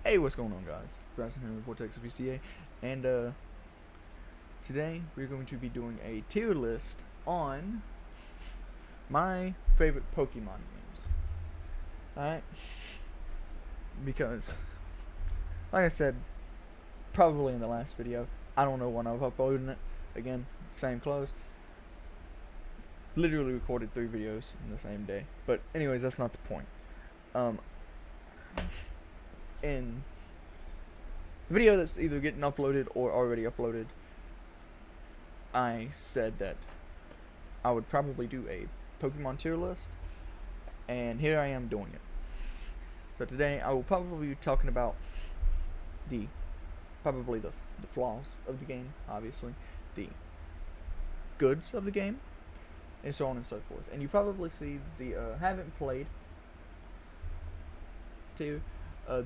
Hey, what's going on, guys? Bryson here with Vortex VCA, and today we're going to be doing a tier list on my favorite Pokemon games. Alright? Because, like I said, probably in the last video, I don't know when I've uploaded it. Again, same clothes. Literally recorded 3 videos in the same day. But anyways, that's not the point. In the video that's either getting uploaded or already uploaded, I said that I would probably do a Pokemon tier list, and here I am doing it. So today I will probably be talking about the flaws of the game, obviously, the goods of the game, and so on and so forth. And you probably see the haven't played tier.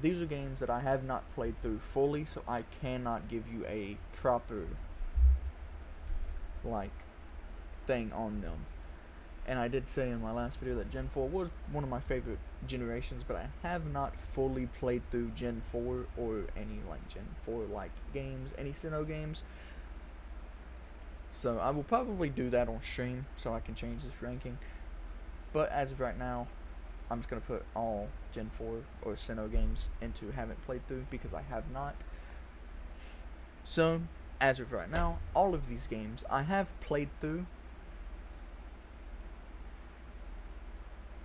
These are games that I have not played through fully, so I cannot give you a proper thing on them. And I did say in my last video that Gen 4 was one of my favorite generations, but I have not fully played through Gen 4 or any Gen 4 games, any Sinnoh games. So I will probably do that on stream so I can change this ranking. But as of right now, I'm just going to put all Gen 4 or Sinnoh games into haven't played through because I have not. So, as of right now, all of these games I have played through,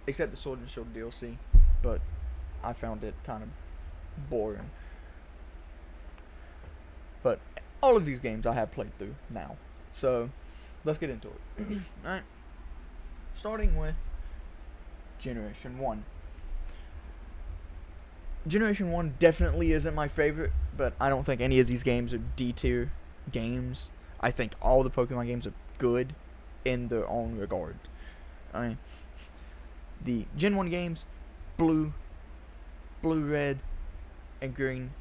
except the Sword and Shield DLC, but I found it kind of boring. But all of these games I have played through now. So, let's get into it. Alright. Starting with Generation 1. Generation 1 definitely isn't my favorite, but I don't think any of these games are D tier games. I think all the Pokemon games are good in their own regard. I mean, the Gen 1 games, Blue, Red, and Green,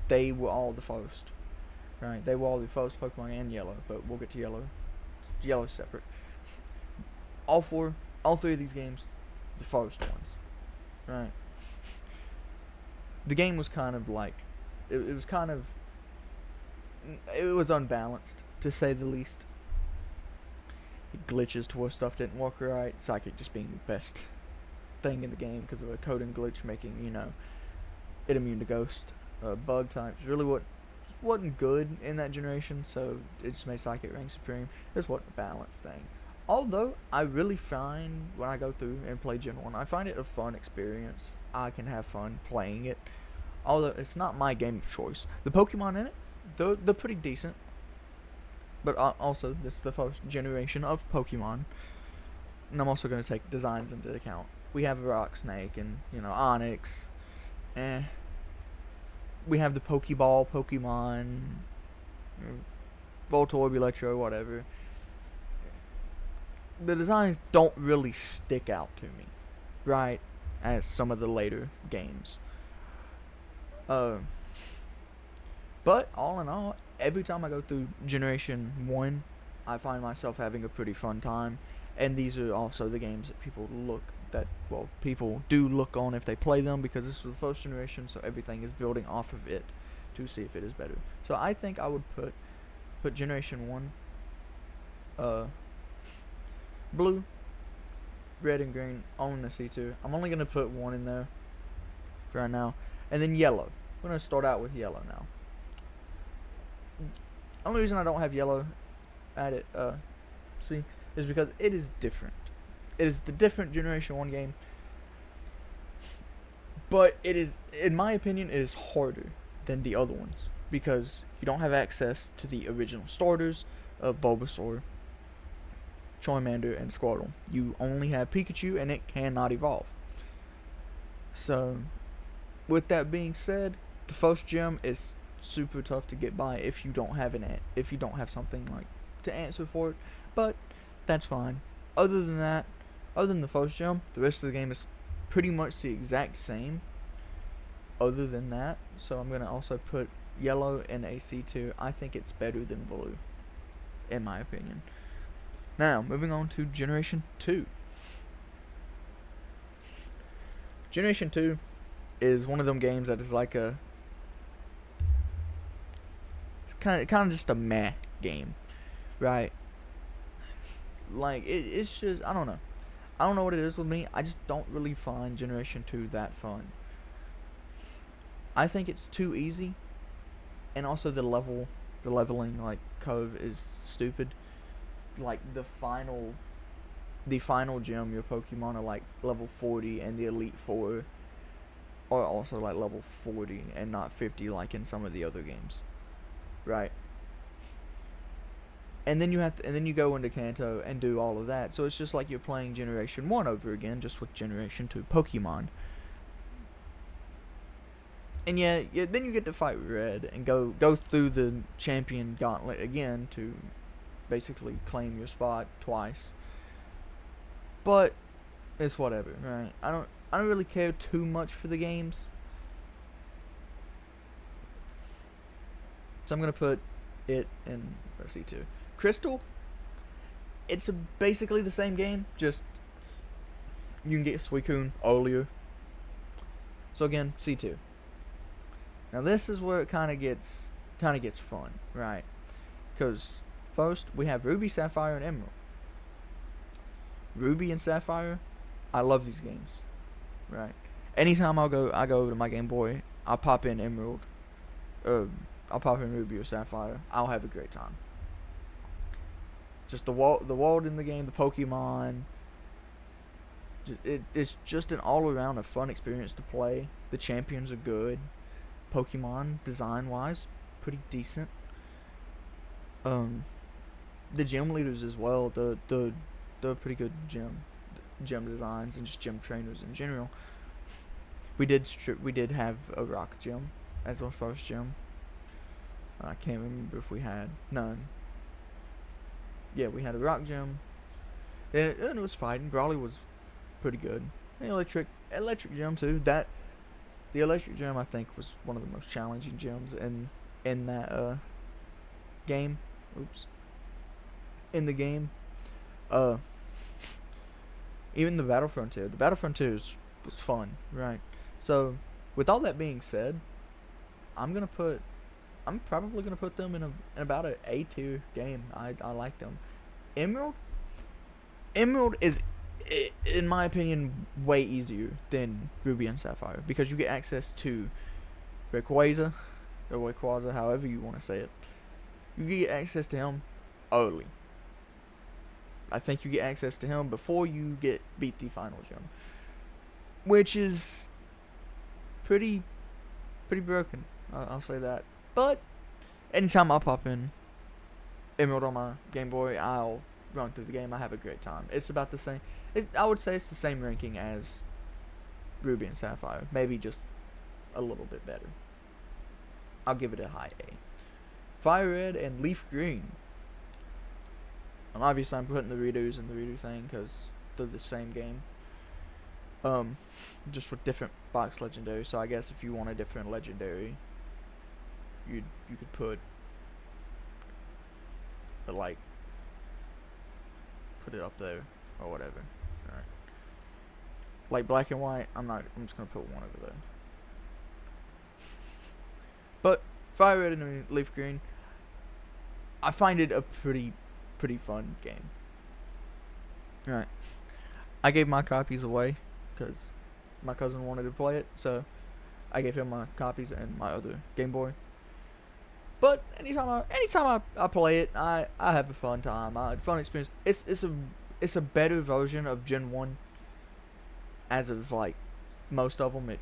they were all the first. Right? They were all the first Pokemon, and Yellow, but we'll get to Yellow. Yellow's separate. All 3 of these games, the first ones. Right? The game was kind of it was unbalanced, to say the least. Glitches to where stuff didn't work right. Psychic just being the best thing in the game because of a coding glitch making, it immune to ghost. Bug types really wasn't good in that generation, so it just made Psychic rank supreme. It wasn't a balanced thing. Although, I really find, when I go through and play Gen 1, I find it a fun experience. I can have fun playing it. Although, it's not my game of choice. The Pokemon in it, they're pretty decent. But also, this is the first generation of Pokemon. And I'm also going to take designs into account. We have Rock Snake and, Onix. We have the Pokeball Pokemon. Voltorb, Electro, whatever. The designs don't really stick out to me, right, as some of the later games. But all in all, every time I go through Generation 1, I find myself having a pretty fun time. And these are also the games that people do look on if they play them, because this was the first generation, so everything is building off of it to see if it is better. So I think I would put Generation 1, Blue, Red, and Green on the C2. I'm only going to put 1 in there for right now. And then Yellow. We're going to start out with Yellow now. Only reason I don't have Yellow at it, is because it is different. It is the different Generation 1 game. But it is, in my opinion, it is harder than the other ones, because you don't have access to the original starters of Bulbasaur, Charmander, and Squirtle. You only have Pikachu, and it cannot evolve. So, with that being said, the first gym is super tough to get by if you don't have something to answer for it. But that's fine. Other than the first gym, the rest of the game is pretty much the exact same. Other than that, so I'm gonna also put Yellow in AC2. I think it's better than Blue, in my opinion. Now, moving on to Generation 2. Generation 2 is one of them games that is like a kind of just a meh game, right? Like it's just I don't know. I don't know what it is with me. I just don't really find Generation 2 that fun. I think it's too easy, and also the leveling like curve is stupid. Like the final gym, your Pokemon are like level 40, and the Elite Four are also like level 40 and not 50 like in some of the other games, right? And then you go into Kanto and do all of that. So it's just like you're playing Generation 1 over again, just with Generation 2 Pokemon. And yeah, then you get to fight Red and go through the champion gauntlet again to basically claim your spot twice. But it's whatever, right? I don't really care too much for the games. So I'm gonna put it in C2. Crystal, it's basically the same game, just you can get Suicune earlier. So again, C2. Now this is where it kind of gets fun, right? Because first we have Ruby, Sapphire, and Emerald. Ruby and Sapphire, I love these games, right? Anytime I go over to my Game Boy, I'll pop in Emerald, I'll pop in Ruby or Sapphire. I'll have a great time. Just the world in the game, the Pokemon. It's just an all around a fun experience to play. The champions are good. Pokemon design wise, pretty decent. The gym leaders as well. They're pretty good gym designs and just gym trainers in general. We did have a rock gym as our first gym. I can't remember if we had none. Yeah, we had a rock gym. And it was fighting. Brawly was pretty good. The electric gym too. The electric gym I think was one of the most challenging gyms in that game. Oops. In the game. Even the Battle Frontier. The Battle Frontier was fun, right? So with all that being said, I'm probably gonna put them in about an A tier game. I like them. Emerald is, in my opinion, way easier than Ruby and Sapphire because you get access to Rayquaza or Rayquaza, however you want to say it. You get access to him early. I think you get access to him before you beat the final gym, which is pretty broken. I'll say that. But anytime I pop in Emerald on my Game Boy, I'll run through the game. I have a great time. It's about the same. I would say it's the same ranking as Ruby and Sapphire, maybe just a little bit better. I'll give it a high A. Fire Red and Leaf Green. Obviously I'm putting the redos in the redo thing because they're the same game. Just with different box legendary. So I guess if you want a different legendary, you could put like put it up there or whatever. Alright. Like black and white, I'm just gonna put one over there. But Fire Red and Leaf Green, I find it a pretty fun game. Alright. I gave my copies away because my cousin wanted to play it, so I gave him my copies and my other Game Boy. But anytime I play it, I have a fun time. I had a fun experience. It's a better version of Gen 1 as of like most of them.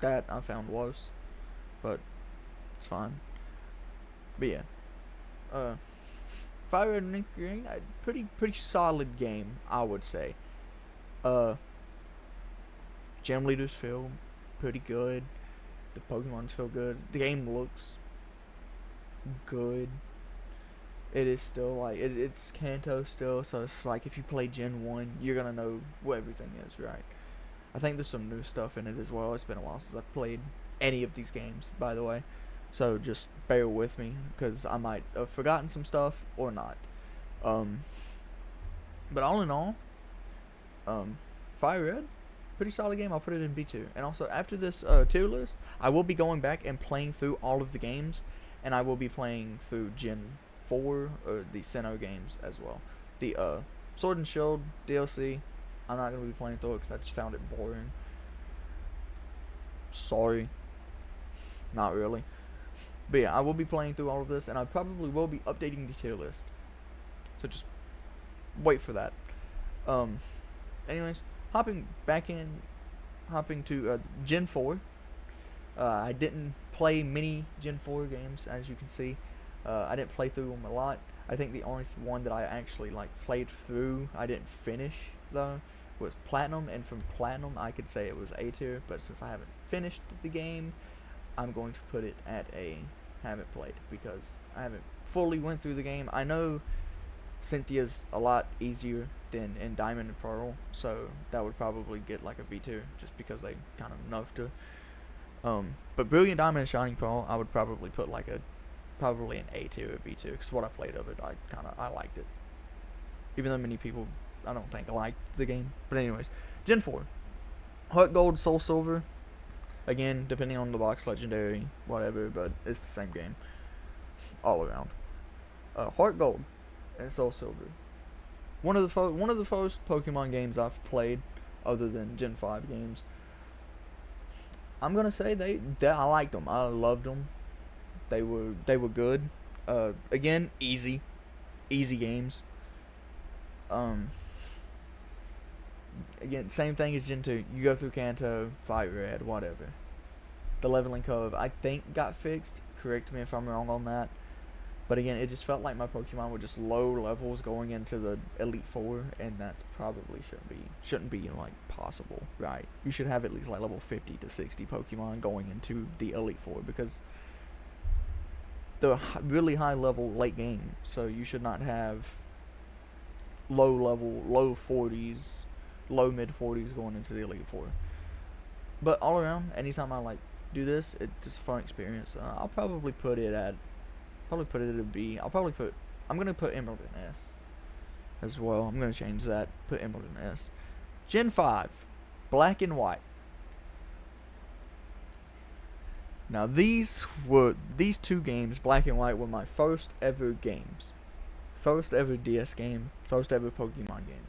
That I found worse, but it's fine. But yeah, Fire Red and Leaf Green, a pretty solid game, I would say. Gym leaders feel pretty good. The Pokemons feel good. The game looks good. It is still like it's Kanto still, so it's like if you play Gen 1, you're gonna know what everything is, right? I think there's some new stuff in it as well. It's been a while since I've played any of these games, by the way, so just bear with me because I might have forgotten some stuff or not. But all in all, Fire Red, pretty solid game. I'll put it in B2. And also after this tier list, I will be going back and playing through all of the games and I will be playing through Gen 4 or the Sinnoh games as well. The Sword and Shield DLC, I'm not gonna be playing through it because I just found it boring. Sorry, not really. But yeah, I will be playing through all of this, and I probably will be updating the tier list. So just wait for that. Um, anyways, hopping to Gen 4. I didn't play many Gen 4 games, as you can see. I didn't play through them a lot. I think the only one that I actually played through, I didn't finish though, was Platinum, and from Platinum I could say it was A tier, but since I haven't finished the game, I'm going to put it at a haven't played because I haven't fully went through the game. I know Cynthia's a lot easier than in Diamond and Pearl, so that would probably get like a B tier just because they kind of nerfed her. But Brilliant Diamond and Shining Pearl, I would probably put probably an A tier or B tier because what I played of it, I liked it. Even though many people, I don't think, liked the game. But anyways, Gen 4, Heart Gold, Soul Silver. Again, depending on the box, legendary, whatever, but it's the same game all around. Heart Gold and Soul Silver. One of the first Pokemon games I've played, other than Gen 5 games. I'm gonna say I liked them. I loved them. They were good. Again, easy games. Again, same thing as Gen 2. You go through Kanto, fight Red, whatever. The leveling curve, I think, got fixed. Correct me if I'm wrong on that. But again, it just felt like my Pokemon were just low levels going into the Elite Four, and that's probably shouldn't be like possible, right? You should have at least like level 50 to 60 Pokemon going into the Elite Four because they're really high level late game. So you should not have low 40s, low mid 40s going into the Elite Four. But all around, anytime I do this, it's just a fun experience. I'll probably put it at a B. I'm gonna put Emerald in S as well. I'm gonna change that. Put Emerald in S. Gen 5, Black and White. Now these two games, Black and White, were my first ever games. First ever DS game. First ever Pokemon game.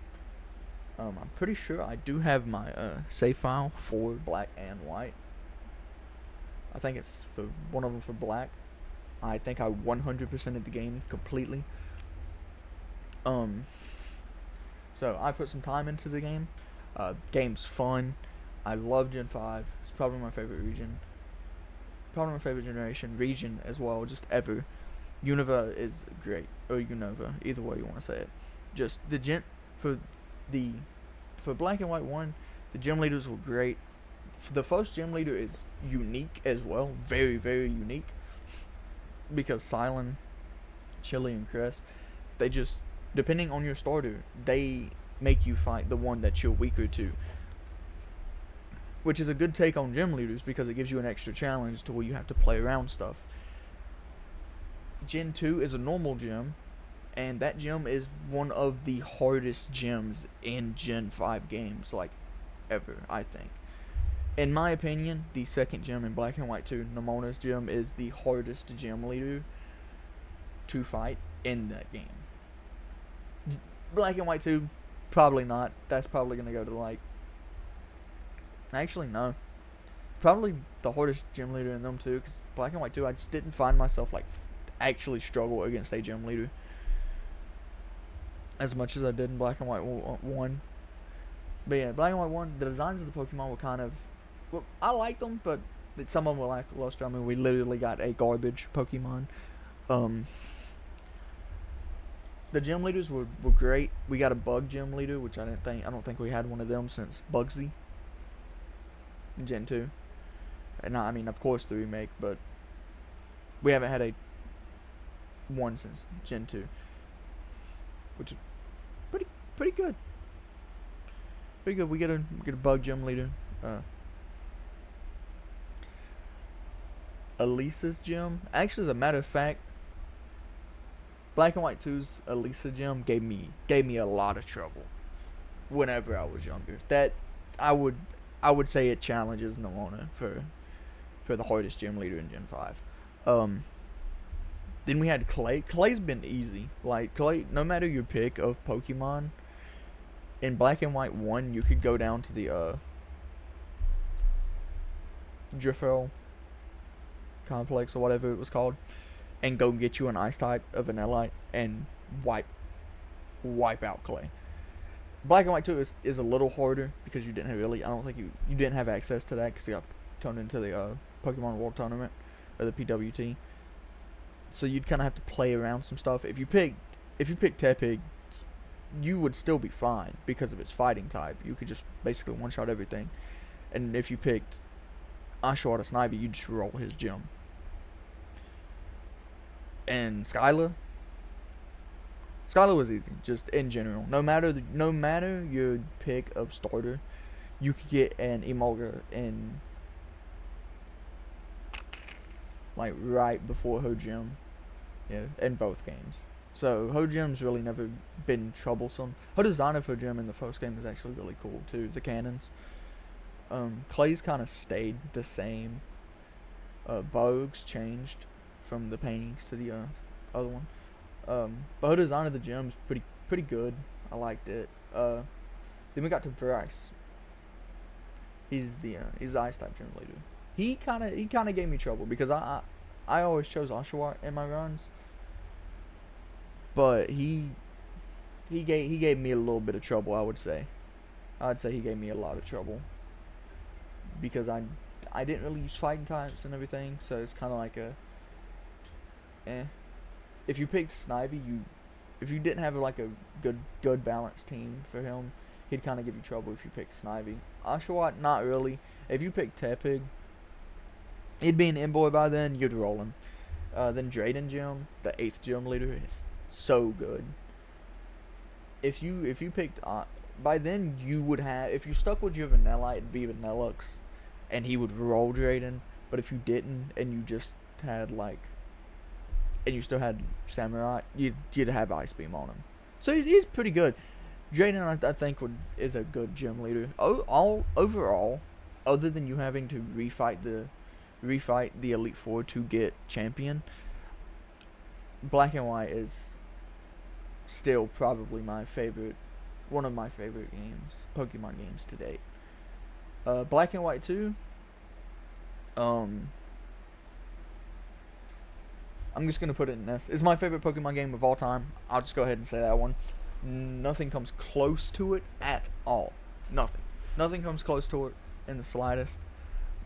I'm pretty sure I do have my save file for Black and White. I think it's for one of them for Black. I think I 100%ed the game completely. So I put some time into the game. Game's fun. I love Gen 5. It's probably my favorite region. Probably my favorite region as well, just ever. Unova is great, or Unova, either way you want to say it. Just for Black and White 1, the gym leaders were great. The first gym leader is unique as well, very, very unique. Because Silent, Chili, and Crest, they just, depending on your starter, they make you fight the one that you're weaker to. Which is a good take on gym leaders because it gives you an extra challenge to where you have to play around stuff. Gen 2 is a normal gym, and that gym is one of the hardest gyms in Gen 5 games, ever, I think. In my opinion, the second gym in Black and White 2, Nemona's gym, is the hardest gym leader to fight in that game. Black and White 2, probably not. That's probably going to go to actually, no. Probably the hardest gym leader in them too, because Black and White 2, I just didn't find myself actually struggle against a gym leader as much as I did in Black and White 1. But yeah, Black and White 1, the designs of the Pokemon were kind of, well, I liked them, but some of them were lackluster. I mean, we literally got a garbage Pokemon. The gym leaders were great. We got a bug gym leader, which I don't think we had one of them since Bugsy in Gen 2. And I mean, of course the remake, but we haven't had a one since Gen 2, which is pretty good. Pretty good. We get a bug gym leader. Elisa's gym. Actually, as a matter of fact, Black and White 2's Elisa gym gave me a lot of trouble whenever I was younger. That I would say it challenges Nemona for the hardest gym leader in Gen 5. Then we had Clay. Clay's been easy. Like Clay, no matter your pick of Pokemon, in Black and White 1, you could go down to the Drifell complex or whatever it was called, and go get you an Ice type, a Vanillite, and wipe wipe out Clay. Black and White 2 is a little harder because you didn't have really. I don't think you didn't have access to that because you got turned into the Pokemon World Tournament or the PWT. So you'd kind of have to play around some stuff. If you picked Tepig, you would still be fine because of its fighting type. You could just basically one shot everything. And if you picked Oshawott or Snivy, you'd just roll his gym. And Skyla was easy, just in general. No matter your pick of starter, you could get an Emolga in like right before her gym, yeah, in both games. So her gym's really never been troublesome. Her design of her gym in the first game is actually really cool too. The cannons. Clay's kind of stayed the same. Bogue's changed from the paintings to the other one. But her design of the gym is pretty good. I liked it. Then we got to Bryce. He's the Ice type gym leader. He kind of gave me trouble because I always chose Oshawott in my runs, but he gave me a little bit of trouble. I'd say he gave me a lot of trouble because I didn't really use fighting types and everything, so it's kind of like a If you picked Snivy, if you didn't have like a good balanced team for him, he'd kind of give you trouble if you picked Snivy. Oshawott, not really. If you picked Tepig, he'd be an in-boy by then, you'd roll him. Then Drayden Gym, the 8th gym leader, is so good. If you picked, by then you would have, if you stuck with your Vanillite, it'd be Vanillux, and he would roll Drayden. But if you didn't, and you just had like, and you still had Samurai, you'd have Ice Beam on him. So he's pretty good. Drayden, I think, is a good gym leader. Overall, other than you having to refight the Elite Four to get champion, Black and White is still probably one of my favorite games, Pokemon games to date. Black and White 2. I'm just gonna put it in this. It's my favorite Pokemon game of all time. I'll just go ahead and say that one. Nothing comes close to it at all. Nothing comes close to it in the slightest.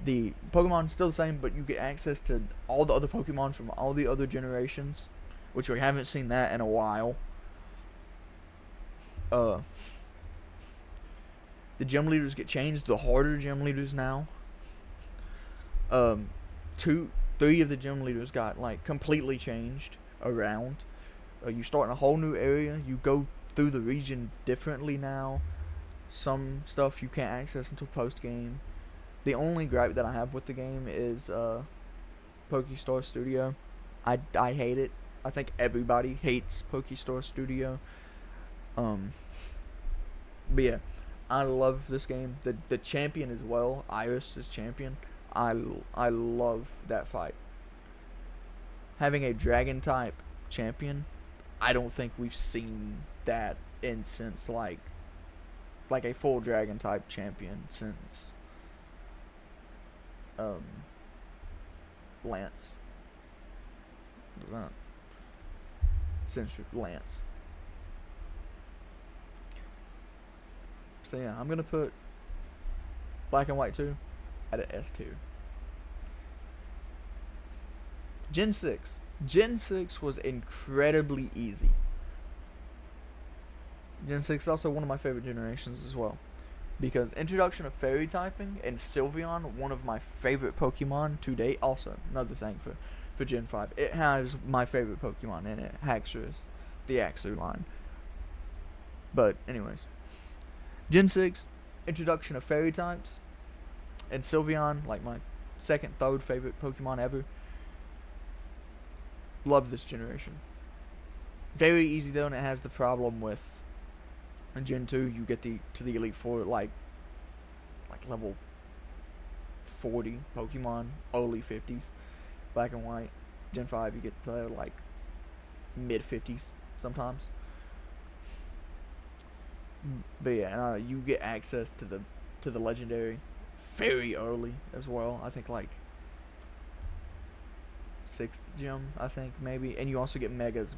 The Pokemon's still the same, but you get access to all the other Pokemon from all the other generations, which we haven't seen that in a while. The gym leaders get changed. The harder gym leaders now. 3 of the gym leaders got like completely changed around. You start in a whole new area. You go through the region differently now. Some stuff you can't access until post game. The only gripe that I have with the game is Pokestar Studio. I hate it. I think everybody hates Pokestar Studio. But yeah, I love this game. The champion as well, Iris is champion. I love that fight. Having a dragon type champion, I don't think we've seen that since like a full dragon type champion since Lance. What is that? Since Lance. So yeah, I'm gonna put Black and White 2 at an S tier. Gen 6. Gen 6 was incredibly easy. Gen 6 is also one of my favorite generations as well. Because introduction of fairy typing and Sylveon, one of my favorite Pokemon to date. Also, another thing for Gen 5. It has my favorite Pokemon in it. Haxorus, the Axew line. But anyways. Gen 6, introduction of fairy types. And Sylveon, like my third favorite Pokemon ever. Love this generation. Very easy though, and it has the problem with in Gen 2 you get to the Elite Four like level 40 Pokemon, early 50s. Black and White. Gen 5 you get to like mid 50s sometimes. But yeah, you get access to the legendary very early as well. I think like sixth gym, I think maybe, and you also get megas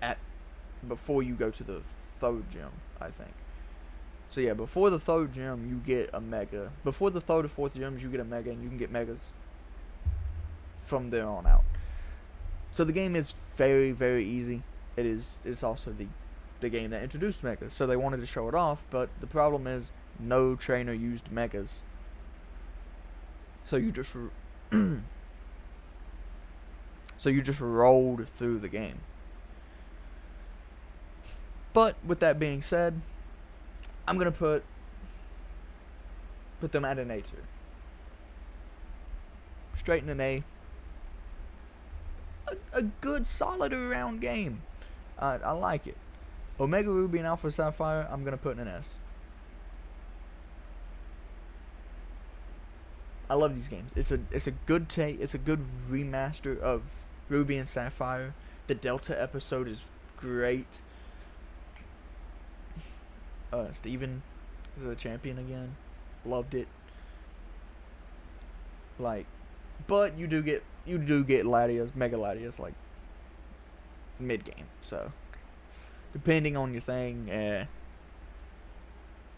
at before you go to the third gym, I think. So yeah, before the third gym, you get a mega. Before the third or fourth gyms, you get a mega, and you can get megas from there on out. So the game is very, very easy. It is. It's also the game that introduced megas. So they wanted to show it off, but the problem is no trainer used megas. So you just so you just rolled through the game. But with that being said, I'm gonna put them at an A2. Straight in an A. A good solid around game. I like it. Omega Ruby and Alpha Sapphire, I'm gonna put in an S. I love these games. It's a good take. It's a good remaster of Ruby and Sapphire. The Delta episode is great. Steven is the champion again. Loved it. Like, but you do get Latias, Mega Latias, like mid game. So depending on your thing,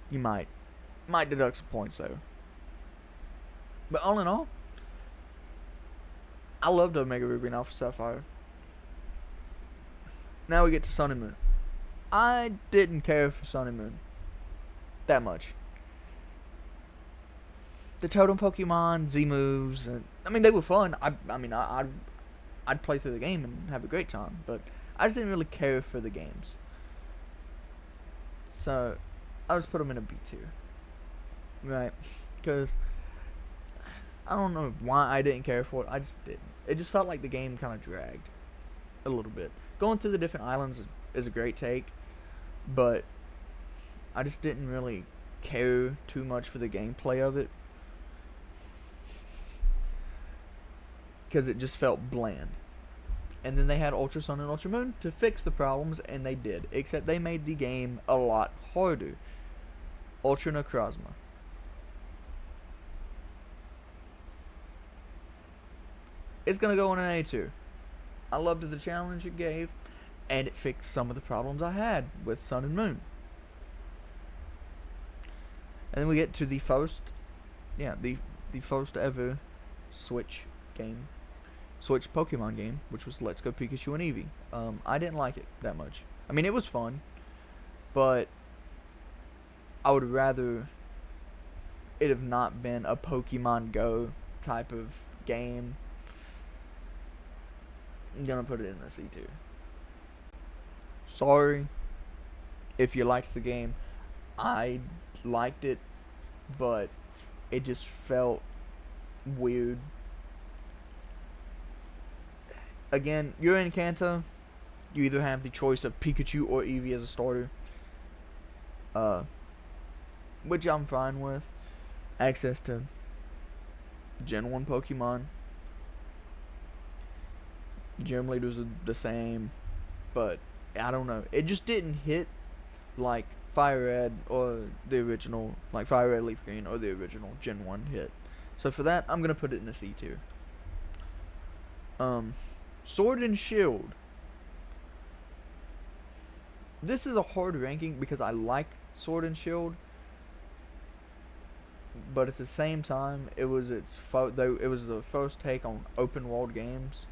you might deduct some points though. But all in all, I loved Omega Ruby and Alpha Sapphire. Now we get to Sun and Moon. I didn't care for Sun and Moon that much. The Totem Pokemon, Z moves, I mean they were fun. I'd play through the game and have a great time, but I just didn't really care for the games. So I just put them in a B2, right? Because I don't know why I didn't care for it. I just didn't. It just felt like the game kind of dragged a little bit. Going through the different islands is a great take, but I just didn't really care too much for the gameplay of it because it just felt bland. And then they had Ultra Sun and Ultra Moon to fix the problems, and they did. Except they made the game a lot harder. Ultra Necrozma. It's going to go on an A2. I loved the challenge it gave, and it fixed some of the problems I had with Sun and Moon. And then we get to the first first ever Switch game. Switch Pokemon game, which was Let's Go Pikachu and Eevee. I didn't like it that much. I mean, it was fun, but I would rather it have not been a Pokemon Go type of game. I'm gonna put it in a C2. Sorry if you liked the game. I liked it, but it just felt weird. Again, you're in Kanto. You either have the choice of Pikachu or Eevee as a starter, which I'm fine with. Access to Gen 1 Pokemon. Gym leaders are the same, but I don't know. It just didn't hit like Fire Red or the original, like Fire Red Leaf Green or the original Gen 1 hit. So for that, I'm gonna put it in a C tier. Sword and Shield. This is a hard ranking because I like Sword and Shield, but at the same time, it was it was the first take on open world games.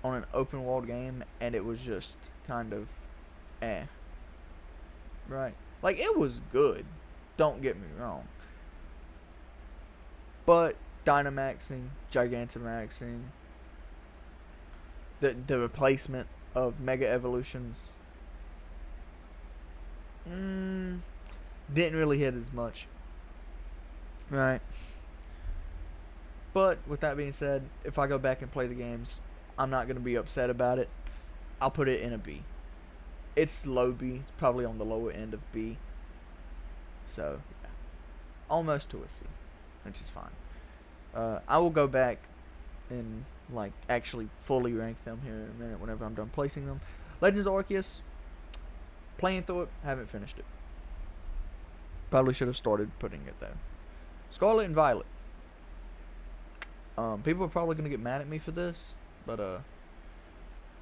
On an open world game, and it was just kind of right. Like, it was good, don't get me wrong, but Dynamaxing, Gigantamaxing, the replacement of Mega Evolutions didn't really hit as much, right? But with that being said, if I go back and play the games, I'm not going to be upset about it. I'll put it in a B. It's low B. It's probably on the lower end of B. So, yeah. Almost to a C, which is fine. I will go back and like actually fully rank them here in a minute whenever I'm done placing them. Legends of Arceus, playing through it, haven't finished it. Probably should have started putting it there. Scarlet and Violet. People are probably gonna get mad at me for this, but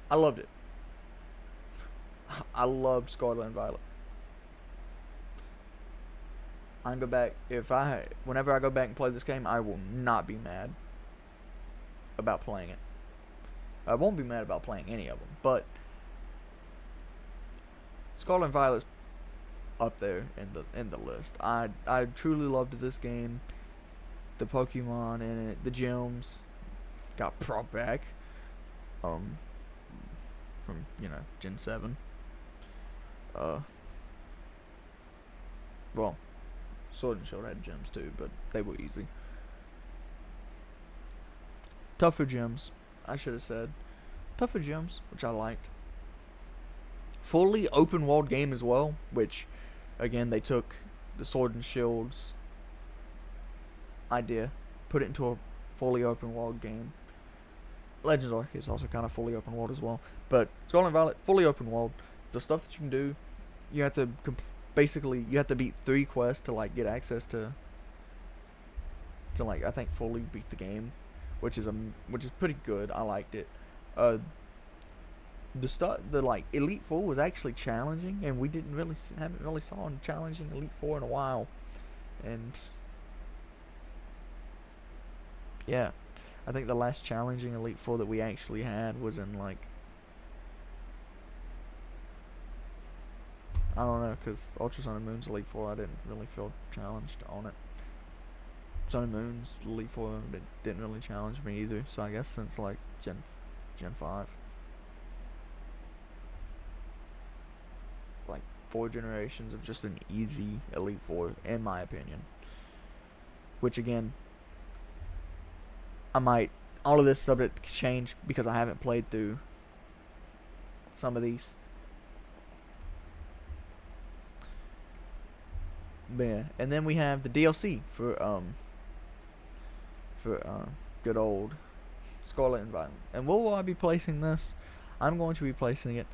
I loved it. I loved Scarlet and Violet. I can go back whenever I go back and play this game, I will not be mad about playing it. I won't be mad about playing any of them, but Scarlet and Violet's up there in the list. I truly loved this game. The Pokemon in it, the gems got brought back from Gen 7. Well, Sword and Shield had gems too, but they were easy. Tougher gems, I should have said. Tougher gems, which I liked. Fully open world game as well, which again they took the Sword and Shield's idea, put it into a fully open world game. Legends of Arceus is also kind of fully open world as well, but Scarlet and Violet fully open world. The stuff that you can do, you have to basically you have to beat 3 quests to like get access to like I think fully beat the game, which is pretty good. I liked it. The like Elite Four was actually challenging, and we haven't really saw a challenging Elite Four in a while, and yeah, I think the last challenging Elite Four that we actually had was in like I don't know, because Ultra Sun and Moon's Elite Four I didn't really feel challenged on it. Sun and Moon's Elite Four didn't really challenge me either. So I guess since like Gen 5, like 4 generations of just an easy Elite Four, in my opinion. Which again, all of this subject change because I haven't played through some of these. But yeah, and then we have the DLC for good old Scarlet and Violet. And where will I be placing this? I'm going to be placing it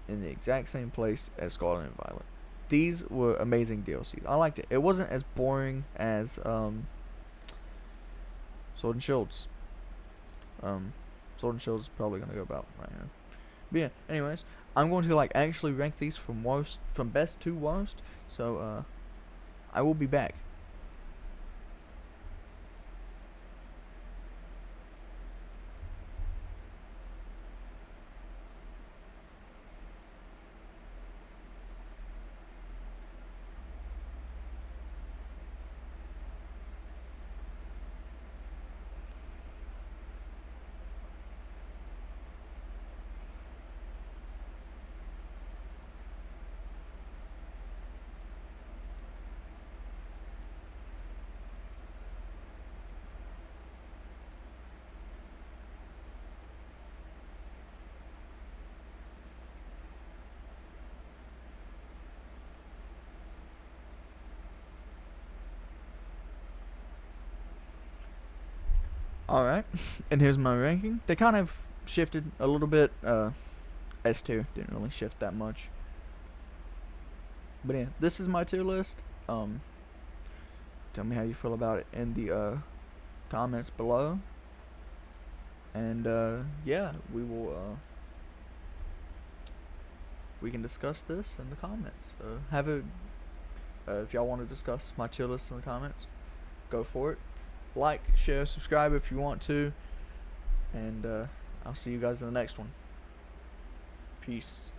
in the exact same place as Scarlet and Violet. These were amazing DLCs. I liked it. It wasn't as boring as Sword and Shields. Sword and Shields is probably gonna go about right here. But yeah, anyways, I'm going to like actually rank these from best to worst. So I will be back. Alright, and here's my ranking. They kind of shifted a little bit. S2 didn't really shift that much. But yeah, this is my tier list. Tell me how you feel about it in the comments below. And yeah, we can discuss this in the comments. If y'all want to discuss my tier list in the comments, go for it. Like, share, subscribe if you want to, and I'll see you guys in the next one. Peace.